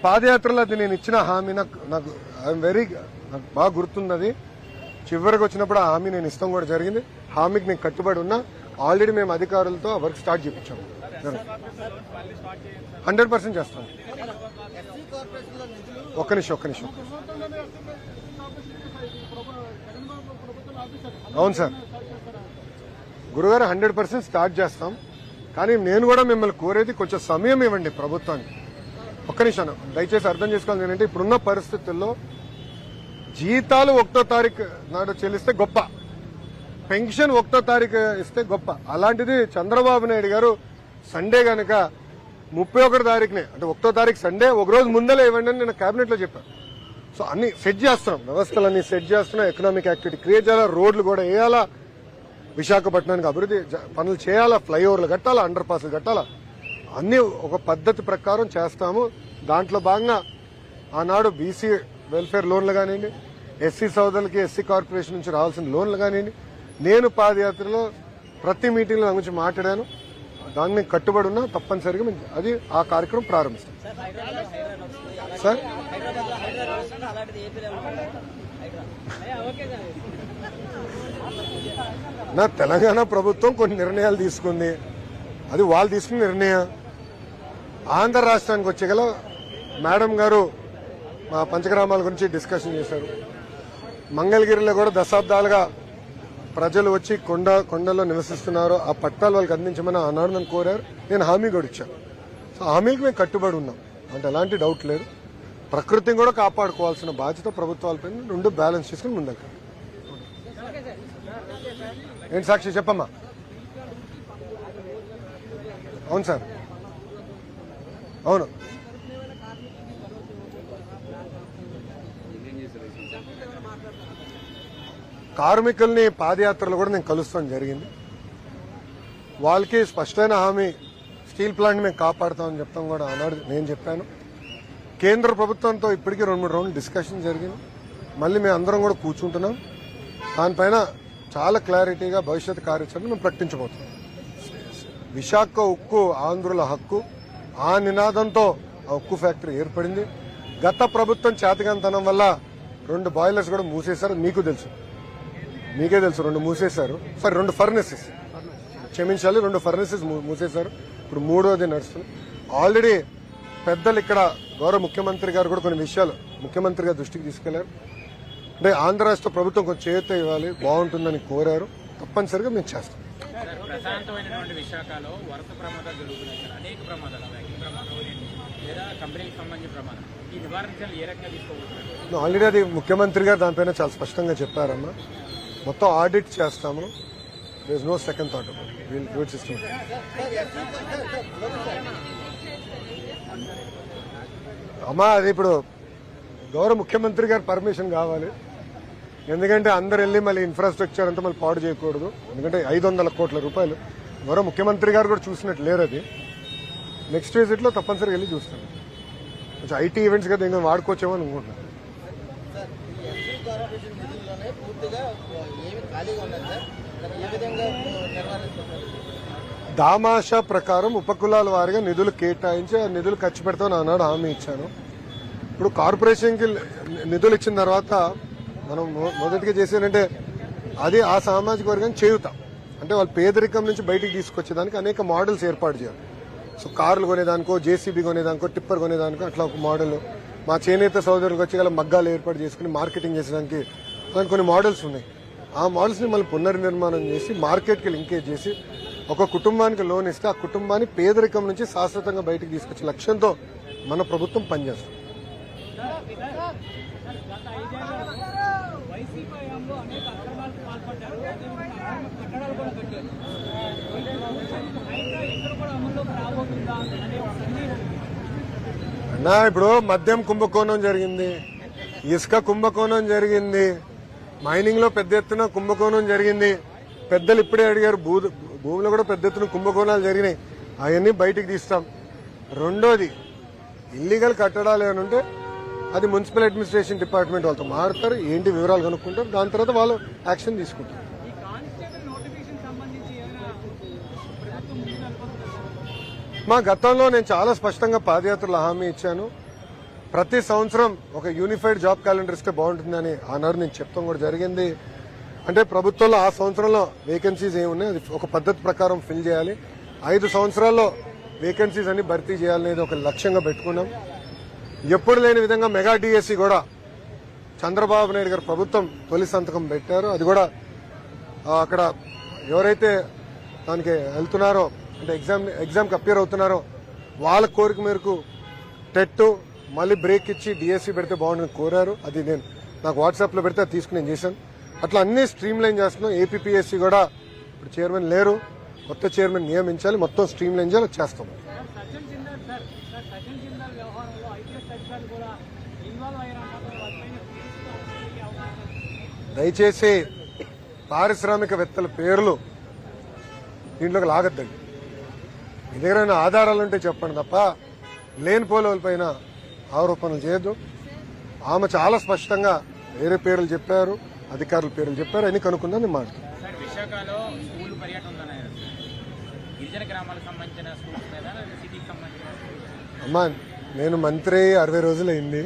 పాదయాత్రలో అది నేను ఇచ్చిన హామీ నాకు నాకు బాగా గుర్తున్నది. చివరికి వచ్చినప్పుడు ఆ హామీ నేను ఇస్తాం కూడా జరిగింది. హామీకి నేను కట్టుబడి ఉన్నా. ఆల్రెడీ మేము అధికారులతో వర్క్ స్టార్ట్ చేయించాము. 100% చేస్తాను. ఒక్క నిమిషం. అవును సార్ గురుగారు, 100% స్టార్ట్ చేస్తాం. కానీ నేను కూడా మిమ్మల్ని కోరేది కొంచెం సమయం ఇవ్వండి ప్రభుత్వానికి. ఒక్క నిమిషం దయచేసి అర్థం చేసుకోవాలి. ఏంటంటే ఇప్పుడున్న పరిస్థితుల్లో జీతాలు 1వ తారీఖు నాడు చెల్లిస్తే గొప్ప, పెన్షన్ 1వ తారీఖు ఇస్తే గొప్ప. అలాంటిది చంద్రబాబు నాయుడు గారు సండే గనక 31 తారీఖునే, అంటే 1వ తారీఖు సండే ఒక రోజు ముందలే ఇవ్వండి అని నేను కేబినెట్ లో చెప్పాను. సో అన్ని సెట్ చేస్తున్నాం, వ్యవస్థలన్నీ సెట్ చేస్తున్నాం. ఎకనామిక్ యాక్టివిటీ క్రియేట్ చేయాలా, రోడ్లు కూడా వేయాలా, విశాఖపట్నానికి అభివృద్ధి పనులు చేయాలా, ఫ్లైఓవర్లు కట్టాలా, అండర్ పాస్లు కట్టాలా, అన్ని ఒక పద్ధతి ప్రకారం చేస్తాము. దాంట్లో భాగంగా ఆనాడు బీసీ వెల్ఫేర్ లోన్లు కానివ్వండి, ఎస్సీ సోదరులకి ఎస్సీ కార్పొరేషన్ నుంచి రావాల్సిన లోన్లు కానివ్వండి, నేను పాదయాత్రలో ప్రతి మీటింగ్లో దాని గురించి మాట్లాడాను. దాన్ని కట్టుబడి ఉన్నా. తప్పనిసరిగా అది ఆ కార్యక్రమం ప్రారంభిస్తాం. సార్ నా తెలంగాణ ప్రభుత్వం కొన్ని నిర్ణయాలు తీసుకుంది, అది వాళ్ళు తీసుకున్న నిర్ణయం. ఆంధ్ర రాష్ట్రానికి వచ్చేగల మేడం గారు మా పంచగ్రామాల గురించి డిస్కషన్ చేశారు. మంగళగిరిలో కూడా దశాబ్దాలుగా ప్రజలు వచ్చి కొండల్లో నివసిస్తున్నారు, ఆ పట్టాలు వాళ్ళకి అందించమని ఆనాడు నన్ను కోరారు. నేను హామీ కూడా ఇచ్చాను. సో హామీలకు మేము కట్టుబడి ఉన్నాం. అంటే ఎలాంటి డౌట్ లేదు. ప్రకృతిని కూడా కాపాడుకోవాల్సిన బాధ్యత ప్రభుత్వాలపైన, రెండు బ్యాలెన్స్ చేసుకుని ముందుకు. ఏంటి సాక్షి చెప్పమ్మా? అవును సార్, అవును. కార్మికుల్ని పాదయాత్రలు కూడా నేను కలుస్తాం జరిగింది. వాళ్ళకి స్పష్టమైన హామీ, స్టీల్ ప్లాంట్ మేము కాపాడుతామని చెప్తాం కూడా ఆనాడు నేను చెప్పాను. కేంద్ర ప్రభుత్వంతో ఇప్పటికీ 2-3 రౌండ్లు డిస్కషన్ జరిగింది. మళ్ళీ మేము అందరం కూడా కూర్చుంటున్నాం. దానిపైన చాలా క్లారిటీగా భవిష్యత్ కార్యాచరణ మేము ప్రకటించబోతున్నాం. విశాఖ ఉక్కు ఆంధ్రుల హక్కు, ఆ నినాదంతో ఆ ఉక్కు ఫ్యాక్టరీ ఏర్పడింది. గత ప్రభుత్వం చేతగానితనం వల్ల 2 బాయిలర్స్ కూడా మూసేశారు. మీకే తెలుసు 2 మూసేశారు. 2 ఫర్నెసెస్, క్షమించాలి, 2 ఫర్నెసెస్ మూసేశారు. ఇప్పుడు 3వది నడుస్తుంది. ఆల్రెడీ పెద్దలు ఇక్కడ గౌరవ ముఖ్యమంత్రి గారు కూడా కొన్ని విషయాలు ముఖ్యమంత్రి గారి దృష్టికి తీసుకెళ్లారు. అంటే ఆంధ్ర రాష్ట్ర ప్రభుత్వం కొంచెం చేయూత ఇవ్వాలి, బాగుంటుందని కోరారు. తప్పనిసరిగా మేము చేస్తాం. ప్రశాంతమైనటువంటి విశాఖలో వరుస ప్రమాదాలు జరుగుతున్నాయి సార్. అనేక ప్రమాదాలు, అగ్ని ప్రమాదం లేదా కంపెనీకి సంబంధించిన ప్రమాదం. ఈ నివారించాలి ఏ రకంగా తీసుకోబోతున్నారు? ఆల్రెడీ అది ముఖ్యమంత్రి గారు దానిపైన చాలా స్పష్టంగా చెప్పారమ్మా. మొత్తం ఆడిట్ చేస్తాము. There is no second thought about it. Will do it system. అమ్మా అది ఇప్పుడు గౌరవ ముఖ్యమంత్రి గారి పర్మిషన్ కావాలి. ఎందుకంటే అందరు వెళ్ళి మళ్ళీ ఇన్ఫ్రాస్ట్రక్చర్ అంతా మళ్ళీ పాడు చేయకూడదు. ఎందుకంటే 500 కోట్ల రూపాయలు గౌరవ ముఖ్యమంత్రి గారు కూడా చూసినట్టు లేరు. అది నెక్స్ట్ విజిట్ లో తప్పనిసరిగా వెళ్ళి చూస్తాను. కొంచెం ఐటీ ఈవెంట్స్ కదా ఇంకా వాడుకోవచ్చేమో అనుకుంటున్నాను. సార్, ఈ ఎస్సీ కార్పొరేషన్ నిధుల్లోనే పూర్తిగా ఏమి ఖాళీగా ఉన్నది సార్? ఏ విధంగా నిర్వహిస్తున్నారు? దామాషా ప్రకారం ఉపకులాల వారిగా నిధులు కేటాయించి ఆ నిధులు ఖర్చు పెడతామని ఆనాడు హామీ ఇచ్చాను. ఇప్పుడు కార్పొరేషన్కి నిధులు ఇచ్చిన తర్వాత మనం మొదటిగా చేసేదంటే అది ఆ సామాజిక వర్గాన్ని చేయుతాం. అంటే వాళ్ళు పేదరికం నుంచి బయటికి తీసుకొచ్చేదానికి అనేక మోడల్స్ ఏర్పాటు చేయాలి. సో కార్లు కొనేదానికో, జేసీబీ కొనేదానికో, టిప్పర్ కొనేదానికో అట్లా ఒక మోడల్. మా చేనేత సోదరులకు వచ్చి గల మగ్గాలు ఏర్పాటు చేసుకుని మార్కెటింగ్ చేసేదానికి దానికి కొన్ని మోడల్స్ ఉన్నాయి. ఆ మోడల్స్ ని మళ్ళీ పునర్నిర్మాణం చేసి మార్కెట్కి లింకేజ్ చేసి ఒక కుటుంబానికి లోన్ ఇస్తే ఆ కుటుంబాన్ని పేదరికం నుంచి శాశ్వతంగా బయటికి తీసుకొచ్చే లక్ష్యంతో మన ప్రభుత్వం పనిచేస్తుంది. అన్నా ఇప్పుడు మద్యం కుంభకోణం జరిగింది, ఇసుక కుంభకోణం జరిగింది, మైనింగ్ లో పెద్ద ఎత్తున కుంభకోణం జరిగింది. పెద్దలు ఇప్పుడే అడిగారు, భూమిలో కూడా పెద్ద ఎత్తున కుంభకోణాలు జరిగినాయి. అవన్నీ బయటికి తీస్తాం. రెండోది ఇల్లీగల్ కట్టడాలు ఏమైనా ఉంటే అది మున్సిపల్ అడ్మినిస్ట్రేషన్ డిపార్ట్మెంట్ వాళ్ళతో మాట్లాడతారు, ఏంటి వివరాలు కనుక్కుంటారు. దాని తర్వాత వాళ్ళు యాక్షన్ తీసుకుంటారు. మా గతంలో నేను చాలా స్పష్టంగా పాదయాత్రలో హామీ ఇచ్చాను. ప్రతి సంవత్సరం ఒక యూనిఫైడ్ జాబ్ క్యాలెండర్ ఇస్తే బాగుంటుందని ఆనాడు నేను చెప్తాం కూడా జరిగింది. అంటే ప్రభుత్వంలో ఆ సంవత్సరంలో వేకెన్సీస్ ఏమున్నాయి అది ఒక పద్ధతి ప్రకారం ఫిల్ చేయాలి. 5 సంవత్సరాల్లో వేకెన్సీస్ అన్ని భర్తీ చేయాలనేది ఒక లక్ష్యంగా పెట్టుకున్నాం. ఎప్పుడు లేని విధంగా మెగా డిఎస్సి కూడా చంద్రబాబు నాయుడు గారు ప్రభుత్వం తొలి సంతకం పెట్టారు. అది కూడా అక్కడ ఎవరైతే దానికి వెళ్తున్నారో అంటే ఎగ్జామ్కి అపియర్ అవుతున్నారో వాళ్ళ కోరిక మేరకు టెట్ మళ్ళీ బ్రేక్ ఇచ్చి డిఎస్సి పెడితే బాగుంటుందని కోరారు. అది నేను నాకు వాట్సాప్లో పెడితే అది తీసుకుని నేను చేశాను. అట్లా అన్ని స్ట్రీమ్ లైన్ చేస్తున్నాం. ఏపీపీఎస్సీ కూడా ఇప్పుడు చైర్మన్ లేరు, కొత్త చైర్మన్ నియమించాలి, మొత్తం స్ట్రీమ్ లైన్ చేయాలి, చేస్తాం. దయచేసి పారిశ్రామికవేత్తల పేర్లు దీంట్లోకి లాగద్దండి. మీ దగ్గర ఆధారాలుంటే చెప్పండి తప్ప లేని పోలవల పైన ఆరోపణలు చేయొద్దు. ఆమె చాలా స్పష్టంగా వేరే పేర్లు చెప్పారు, అధికారుల పేర్లు చెప్పారు, అన్ని కనుక్కుందని మాట. విశాఖలో స్కూల్ పర్యటన ఉందన్నారు. గిరిజన గ్రామాలకు సంబంధించిన స్కూల్స్ మీద సిటీకి సంబంధించిన అమ్మా నేను మంత్రి 60 రోజులు అయింది.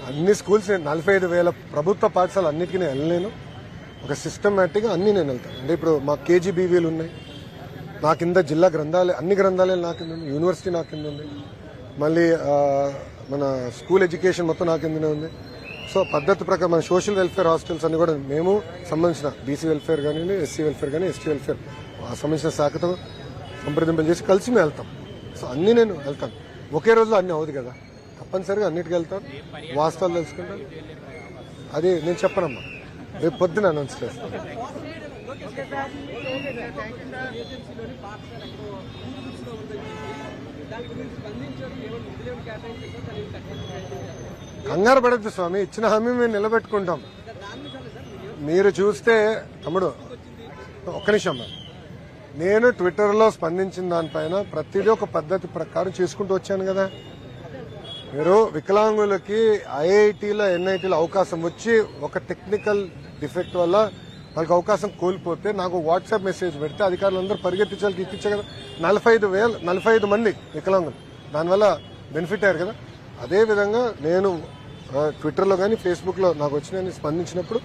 అన్ని స్కూల్స్ 45,000 ప్రభుత్వ పాఠశాల అన్నిటికీ నేను వెళ్ళలేను. ఒక సిస్టమేటిక్గా అన్ని నేను వెళ్తాను. అంటే ఇప్పుడు మా కేజీబీవీలు ఉన్నాయి, నా కింద జిల్లా గ్రంథాలయం, అన్ని గ్రంథాలయాలు నా కింద ఉంది, యూనివర్సిటీ నా కింద ఉంది, మళ్ళీ మన స్కూల్ ఎడ్యుకేషన్ మొత్తం నా కిందనే ఉంది. సో పద్ధతి ప్రకారం మన సోషల్ వెల్ఫేర్ హాస్టల్స్ అన్ని కూడా మేము సంబంధించిన బీసీ వెల్ఫేర్ కానీ, ఎస్సీ వెల్ఫేర్ కానీ, ఎస్టీ వెల్ఫేర్ సంబంధించిన శాఖతో సంప్రదింపులు చేసి కలిసి మేము వెళ్తాం. సో అన్నీ నేను వెళ్తాను. ఒకే రోజులో అన్ని అవుదు కదా, తప్పనిసరిగా అన్నిటికి వెళ్తాను, వాస్తవాలు తెలుసుకుంటాను. అది నేను చెప్పనమ్మా, రేపు పొద్దున అనౌన్స్ చేస్తాను. కంగారు పడద్దు స్వామి, ఇచ్చిన హామీ మేము నిలబెట్టుకుంటాం. మీరు చూస్తే తమ్ముడు ఒక్క నిమిషం, నేను ట్విట్టర్లో స్పందించిన దానిపైన ప్రతిదీ ఒక పద్ధతి ప్రకారం చేసుకుంటూ వచ్చాను కదా. మీరు వికలాంగులకి ఐఐటీలో ఎన్ఐటీలో అవకాశం వచ్చి ఒక టెక్నికల్ డిఫెక్ట్ వల్ల వాళ్ళకి అవకాశం కోల్పోతే నాకు వాట్సాప్ మెసేజ్ పెడితే అధికారులందరూ పరిగెత్తించాలి, ఇప్పించే కదా. 45 మంది వికలాంగులు దానివల్ల బెనిఫిట్ అయ్యారు కదా. అదేవిధంగా నేను ట్విట్టర్లో కానీ ఫేస్బుక్లో నాకు వచ్చిన స్పందించినప్పుడు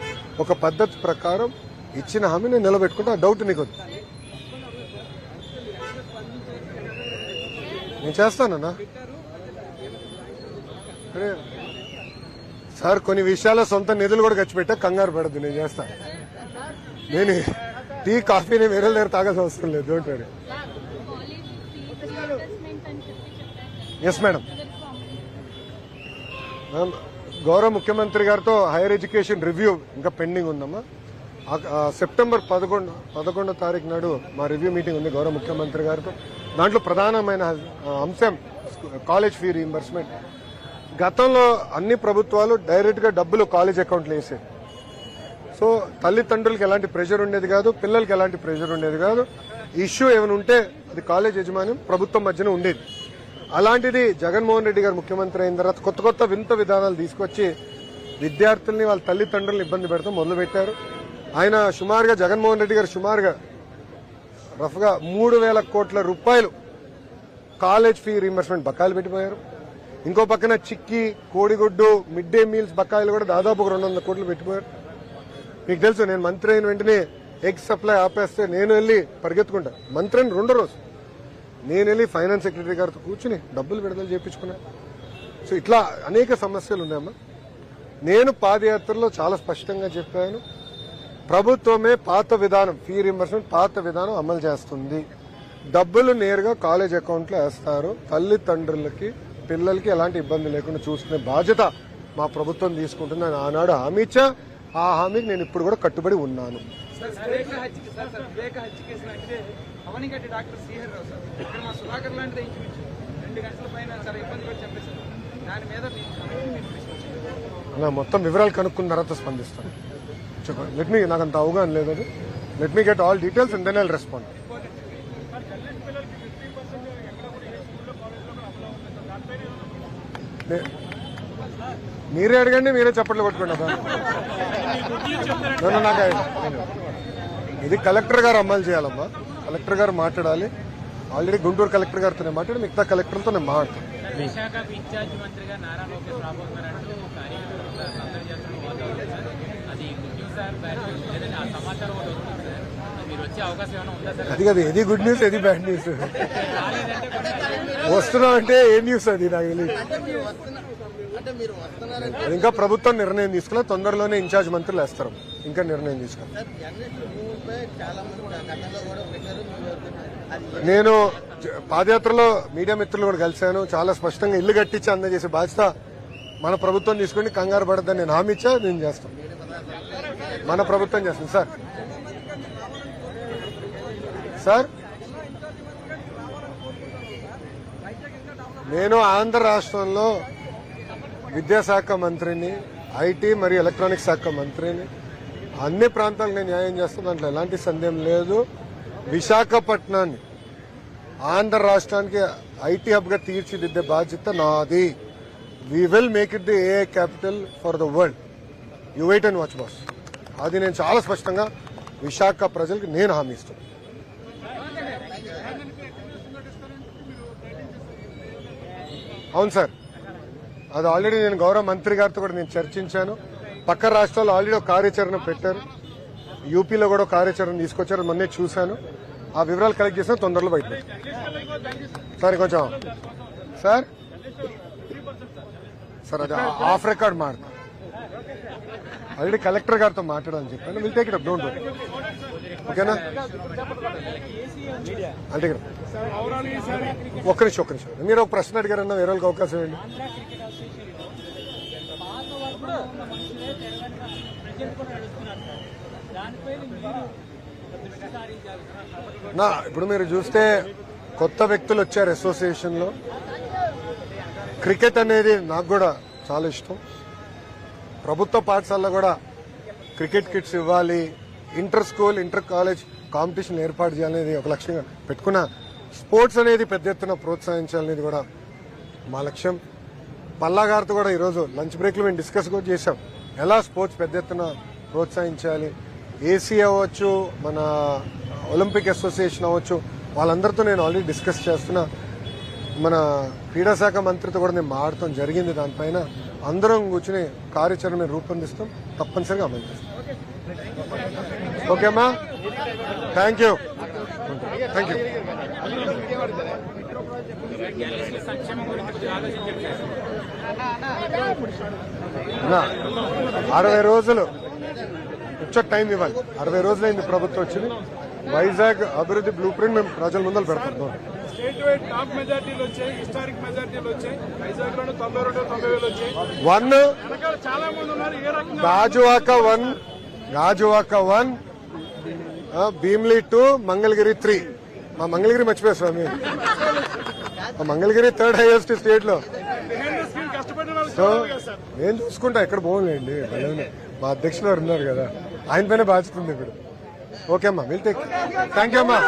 ఒక పద్ధతి ప్రకారం ఇచ్చిన హామీ నేను నిలబెట్టుకుంటే ఆ డౌట్ నీకు వద్దు. నేను చేస్తానన్నా సార్, కొన్ని విషయాల్లో సొంత నిధులు కూడా ఖర్చు పెట్టా, కంగారు పడద్దు, నేను చేస్తాను. నేను టీ కాఫీని వేరే దగ్గర తాగాల్సిన అవసరం లేదు. Don't worry. Yes madam. గౌరవ ముఖ్యమంత్రి గారితో హైయర్ ఎడ్యుకేషన్ రివ్యూ ఇంకా పెండింగ్ ఉందమ్మా. సెప్టెంబర్ 11వ తారీఖు నాడు మా రివ్యూ మీటింగ్ ఉంది గౌరవ ముఖ్యమంత్రి గారితో. దాంట్లో ప్రధానమైన అంశం కాలేజ్ ఫీ రీయింబర్స్మెంట్. గతంలో అన్ని ప్రభుత్వాలు డైరెక్ట్ గా డబ్బులు కాలేజ్ అకౌంట్లో వేసేది. సో తల్లిదండ్రులకి ఎలాంటి ప్రెషర్ ఉండేది కాదు, పిల్లలకి ఎలాంటి ప్రెషర్ ఉండేది కాదు. ఇష్యూ ఏమైనా ఉంటే అది కాలేజ్ యజమాన్యం ప్రభుత్వం మధ్యన ఉండేది. అలాంటిది జగన్మోహన్ రెడ్డి గారు ముఖ్యమంత్రి అయిన తర్వాత కొత్త వింత విధానాలు తీసుకొచ్చి విద్యార్థుల్ని వాళ్ళ తల్లిదండ్రులను ఇబ్బంది పెడతాం మొదలుపెట్టారు. ఆయన సుమారుగా జగన్మోహన్ రెడ్డి గారు సుమారుగా రఫ్గా 3,000 కోట్ల రూపాయలు కాలేజ్ ఫీ రీయింబర్స్మెంట్ బకాయిలు పెట్టిపోయారు. ఇంకో పక్కన చిక్కీ, కోడిగుడ్డు, మిడ్ డే మీల్స్ బకాయిలు కూడా దాదాపు 200 కోట్లు పెట్టిపోయారు. మీకు తెలుసు, నేను మంత్రి అయిన వెంటనే ఎగ్ సప్లై ఆపేస్తే నేను వెళ్ళి పరిగెత్తుకుంటా. మంత్రి అయిన 2 రోజు నేను వెళ్ళి ఫైనాన్స్ సెక్రటరీ గారితో కూర్చుని డబ్బులు విడుదల చేయించుకున్నా. సో ఇట్లా అనేక సమస్యలు ఉన్నాయమ్మా. నేను పాదయాత్రలో చాలా స్పష్టంగా చెప్పాను, ప్రభుత్వమే పాత విధానం ఫీ రీయింబర్స్మెంట్ పాత విధానం అమలు చేస్తుంది. డబ్బులు నేరుగా కాలేజ్ అకౌంట్లో వేస్తారు. తల్లిదండ్రులకి పిల్లలకి ఎలాంటి ఇబ్బంది లేకుండా చూసుకునే బాధ్యత మా ప్రభుత్వం తీసుకుంటుంది. ఆనాడు హామీ ఇచ్చా, ఆ హామీకి నేను ఇప్పుడు కూడా కట్టుబడి ఉన్నాను. అలా మొత్తం వివరాలు కనుక్కున్న తర్వాత స్పందిస్తాను. చెప్పండి. నాకు అంత అవగాహన లేదు. అది let me get all details and then I'll respond. మీరే అడగండి, మీరే చప్పట్లు కొట్టుకోండి. నాకు ఇది కలెక్టర్ గారు అమలు చేయాలమ్మా. కలెక్టర్ గారు మాట్లాడాలి. ఆల్రెడీ గుంటూరు కలెక్టర్ గారితో మాట్లాడి మిగతా కలెక్టర్లతో నేను మాట్లాడతాను. విశాఖ ఇన్ఛార్జ్ మంత్రిగా నారా లోకేష్ రాబోతున్నారంటూ అది good news sir, bad news? లేదంటే ఆ సమాచారం మీరు వచ్చే అవకాశం ఏమైనా ఉందా సార్? అది కదా, ఏది గుడ్ న్యూస్ ఏది బ్యాడ్ న్యూస్. వస్తున్నాం అంటే ఏ న్యూస్ అది నాకు తెలియదు. అది ఇంకా ప్రభుత్వం నిర్ణయం తీసుకున్నా, తొందరలోనే ఇన్ఛార్జ్ మంత్రులు వేస్తారు. ఇంకా నిర్ణయం తీసుకున్నా. నేను పాదయాత్రలో మీడియా మిత్రులు కూడా కలిశాను. చాలా స్పష్టంగా ఇల్లు కట్టించి అందజేసే బాధ్యత మన ప్రభుత్వం తీసుకుని కంగారు పడద్దని నేను హామీ ఇచ్చా. నేను చేస్తాను, మన ప్రభుత్వం చేస్తాను. సార్ నేను ఆంధ్ర రాష్ట్రంలో విద్యాశాఖ మంత్రిని, ఐటీ మరియు ఎలక్ట్రానిక్స్ శాఖ మంత్రిని. అన్ని ప్రాంతాలకు నేను న్యాయం చేస్తాను, దాంట్లో ఎలాంటి సందేహం లేదు. విశాఖపట్నాన్ని ఆంధ్ర రాష్ట్రానికి ఐటీ హబ్ గా తీర్చిదిద్దే బాధ్యత నాది. We will make it the AI capital for the world. You wait and watch boss. అది నేను చాలా స్పష్టంగా విశాఖ ప్రజలకు నేను హామీ ఇస్తాను. అవును సార్, అది ఆల్రెడీ నేను గౌరవ మంత్రి గారితో కూడా నేను చర్చించాను. పక్క రాష్ట్రాల్లో ఆల్రెడీ ఒక కార్యాచరణ పెట్టారు. యూపీలో కూడా కార్యాచరణ తీసుకొచ్చారు, మొన్నే చూశాను. ఆ వివరాలు కలెక్ట్ చేసిన తొందరలో బయట సార్. కొంచెం సార్ అది ఆఫ్ రికార్డ్ మాట్లాడతాను. ఆల్రెడీ కలెక్టర్ గారితో మాట్లాడాలని చెప్పాను. Will take it up, don't worry. ఓకేనా అంటే ఓవరాల్ ఈసారి ఒక్క నిమిషం మీరు ఒక ప్రశ్న అడిగారన్నా వేరే వాళ్ళకి అవకాశం ఏంటి నా ఇప్పుడు మీరు చూస్తే కొత్త వ్యక్తులు వచ్చారు అసోసియేషన్ లో. క్రికెట్ అనేది నాకు కూడా చాలా ఇష్టం. ప్రభుత్వ పాఠశాలలో కూడా క్రికెట్ కిట్స్ ఇవ్వాలి, inter school inter college competition ఏర్పాటు చేయాలనేది ఒక లక్ష్యంగా పెట్టుకున్న. స్పోర్ట్స్ అనేది పెద్ద ఎత్తున ప్రోత్సహించాలనేది కూడా మా లక్ష్యం. పల్లా గారితో కూడా ఈరోజు లంచ్ బ్రేక్ లో మేము డిస్కస్ కూడా చేశాం, ఎలా స్పోర్ట్స్ పెద్ద ఎత్తున ప్రోత్సహించాలి. ఏసీ అవ్వచ్చు, మన ఒలింపిక్ అసోసియేషన్ అవ్వచ్చు, వాళ్ళందరితో నేను ఆల్రెడీ డిస్కస్ చేస్తున్నా. మన క్రీడా శాఖ మంత్రితో కూడా నేను మాట్లాడటం జరిగింది. దానిపైన అందరం కూర్చుని కార్యాచరణ మేము రూపొందిస్తాం, తప్పనిసరిగా అమలు చేస్తాం. ఓకే అమ్మా, థ్యాంక్ యూ. సంక్షేమం గురించి కొద్దిగా ఆలోచించండి. 60 రోజులు కొంచెం టైం ఇవ్వాలి. 60 రోజులైంది ప్రభుత్వం వచ్చింది. వైజాగ్ అభివృద్ధి బ్లూ ప్రింట్ మేము ప్రజల ముందర పెడతాం. స్టేట్ వైడ్ టాప్ మెజార్టీలు వచ్చాయి, హిస్టారిక్ మెజార్టీలు వచ్చాయి. వైజాగ్ లోనే 92-90 వచ్చాయి. 1 వెనకాల చాలా మంది ఉన్నారు. ఏ రకంగా గాజువాక 1, భీమ్లీ 2, మంగళగిరి 3. మా మంగళగిరి మర్చిపోయా స్వామి, మా మంగళగిరి 3rd హైయెస్ట్ స్టేట్ లో. కష్టపడిన వాళ్ళు సో నేను చూసుకుంటా, ఎక్కడ బాగుందండి. మా అధ్యక్షులు వారు ఉన్నారు కదా, ఆయన పైన బాధ్యత ఉంది ఇప్పుడు. ఓకే అమ్మా, విల్ టేక్. థ్యాంక్ యూ అమ్మా.